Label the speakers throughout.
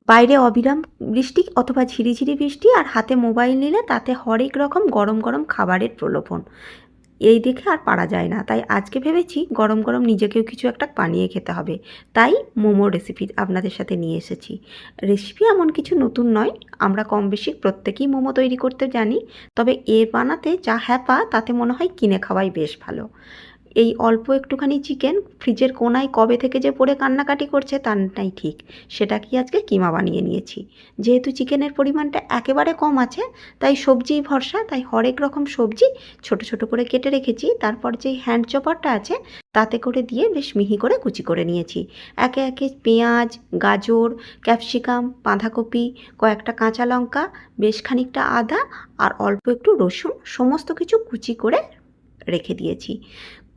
Speaker 1: বাইরে অবিরাম বৃষ্টি অথবা ঝিরিঝিরি বৃষ্টি, আর হাতে মোবাইল নিলে তাতে হরেক রকম গরম গরম খাবারের প্রলোভন। এই দেখে আর পারা যায় না। তাই আজকে ভেবেছি গরম গরম নিজেকেও কিছু একটা বানিয়ে খেতে হবে। তাই মোমোর রেসিপি আপনাদের সাথে নিয়ে এসেছি। রেসিপি এমন কিছু নতুন নয়, আমরা কম বেশি প্রত্যেকেই মোমো তৈরি করতে জানি। তবে এ বানাতে যা হ্যাপা, তাতে মনে হয় কিনে খাওয়াই বেশ ভালো। এই অল্প একটুখানি চিকেন ফ্রিজের কোনায় কবে থেকে যে পড়ে কান্নাকাটি করছে তার নাই ঠিক, সেটাকেই আজকে কিমা বানিয়ে নিয়েছি। যেহেতু চিকেনের পরিমাণটা একেবারে কম আছে, তাই সবজিই ভরসা। তাই হরেক রকম সবজি ছোট ছোট করে কেটে রেখেছি। তারপর যেই হ্যান্ড চপারটা আছে তাতে করে দিয়ে বেশ মিহি করে কুচি করে নিয়েছি। একে একে পেঁয়াজ, গাজর, ক্যাপসিকাম, বাঁধাকপি, কয়েকটা কাঁচা লঙ্কা, বেশ খানিকটা আদা আর অল্প একটু রসুন সমস্ত কিছু কুচি করে রেখে দিয়েছি।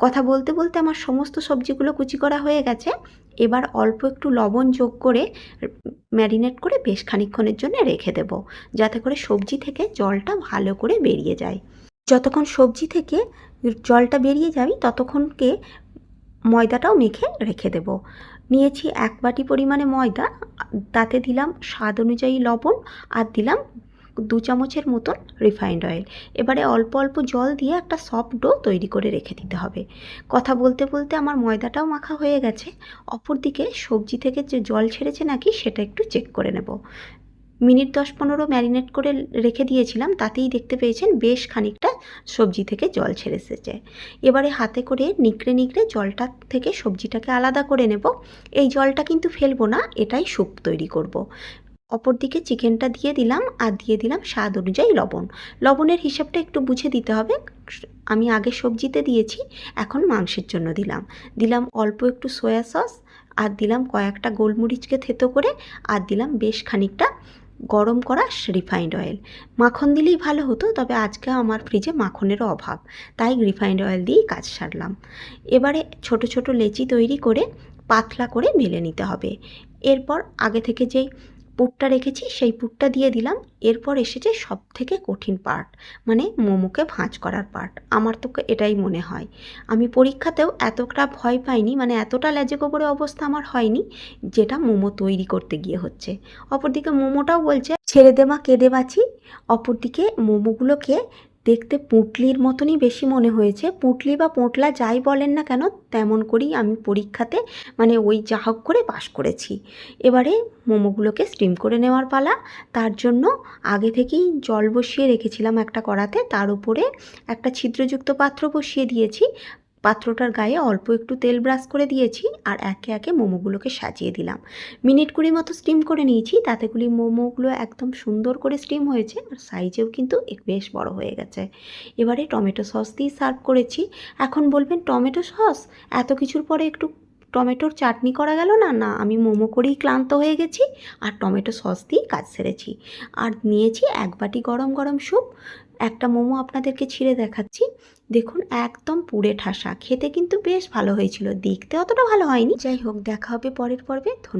Speaker 1: কথা বলতে বলতে আমার সমস্ত সবজিগুলো কুচি করা হয়ে গেছে। এবার অল্প একটু লবণ যোগ করে ম্যারিনেট করে বেশ খানিকক্ষণের জন্য রেখে দেব, যাতে করে সবজি থেকে জলটা ভালো করে বেরিয়ে যায়। যতক্ষণ সবজি থেকে জলটা বেরিয়ে যাবে ততক্ষণকে ময়দাটাও মেখে রেখে দেব। নিয়েছি 1 বাটি পরিমাণে ময়দা, তাতে দিলাম স্বাদ অনুযায়ী লবণ আর দিলাম 2 চামচের মতন রিফাইন্ড অয়েল। এবারে অল্প অল্প জল দিয়ে একটা সফট ডো তৈরি করে রেখে দিতে হবে। কথা বলতে বলতে আমার ময়দাটাও মাখা হয়ে গেছে। অপরদিকে সবজি থেকে যে জল ছেড়েছে নাকি সেটা একটু চেক করে নেব। মিনিট 10-15 ম্যারিনেট করে রেখে দিয়েছিলাম, তাতেই দেখতে পেয়েছেন বেশ খানিকটা সবজি থেকে জল ছেড়ে এসেছে। এবারে হাতে করে নিকড়ে নিকড়ে জলটা থেকে সবজিটাকে আলাদা করে নেব। এই জলটা কিন্তু ফেলবো না, এটাই স্যুপ তৈরি করব। অপরদিকে চিকেনটা দিয়ে দিলাম আর দিয়ে দিলাম স্বাদ অনুযায়ী লবণ। লবণের হিসাবটা একটু বুঝে দিতে হবে। আমি আগে সবজিতে দিয়েছি, এখন মাংসের জন্য দিলাম অল্প একটু সয়া সস, আর দিলাম কয়েকটা গোলমরিচকে থেতো করে, আর দিলাম বেশ খানিকটা গরম করা রিফাইন্ড অয়েল। মাখন দিলেই ভালো হতো, তবে আজকে আমার ফ্রিজে মাখনেরও অভাব, তাই রিফাইন্ড অয়েল দিয়েই কাজ সারলাম। এবারে ছোট ছোট লেচি তৈরি করে পাতলা করে বেলে নিতে হবে। এরপর আগে থেকে যেই পুরটা রেখেছি সেই পুরটা দিয়ে দিলাম। এরপর এসেছে সবথেকে কঠিন পার্ট, মানে মোমোকে ভাঁজ করার পার্ট। আমার তো এটাই মনে হয়। আমি পরীক্ষাতেও এতটা ভয় পাইনি, মানে এতটা লেজে গোবরে অবস্থা আমার হয়নি যেটা মোমো তৈরি করতে গিয়ে হচ্ছে। অপরদিকে মোমোটাও বলছে ছেড়ে দে মা, কেঁদে বাঁচি। অপরদিকে মোমোগুলোকে দেখতে পুঁটলির মতনই বেশি মনে হয়েছে। পুঁটলি বা পোঁটলা যাই বলেন না কেন, তেমন করেই আমি পরীক্ষাতে মানে ওই যা হোক করে পাশ করেছি। এবারে মোমোগুলোকে স্টিম করে নেওয়ার পালা। তার জন্য আগে থেকেই জল বসিয়ে রেখেছিলাম একটা কড়াতে, তার উপরে একটা ছিদ্রযুক্ত পাত্র বসিয়ে দিয়েছি। পাত্রটার গায়ে অল্প একটু তেল ব্রাশ করে দিয়েছি, আর একে একে মোমোগুলোকে সাজিয়ে দিলাম। মিনিট 20 মতো স্টিম করে নিয়েছি। তাতেগুলি মোমোগুলো একদম সুন্দর করে স্টিম হয়েছে, আর সাইজেও কিন্তু বেশ বড় হয়ে গেছে। এবারে টমেটো সস দিয়ে সার্ভ করেছি। এখন বলবেন টমেটো সস, এত কিছুর পরে একটু টমেটোর চাটনি করা গেল না? না, আমি মোমো করেই ক্লান্ত হয়ে গেছি, আর টমেটো সস দিয়েই কাজ সেরেছি। আর নিয়েছি 1 বাটি গরম গরম স্যুপ। একটা মোমো আপনাদেরকে ছিঁড়ে দেখাচ্ছি। দেখুন একদম পুড়ে ঠাসা, খেতে কিন্তু বেশ ভালো হয়েছিল, দেখতে অতটা ভালো হয়নি। যাই হোক, দেখা হবে পরের পর্বে। ধন্যবাদ।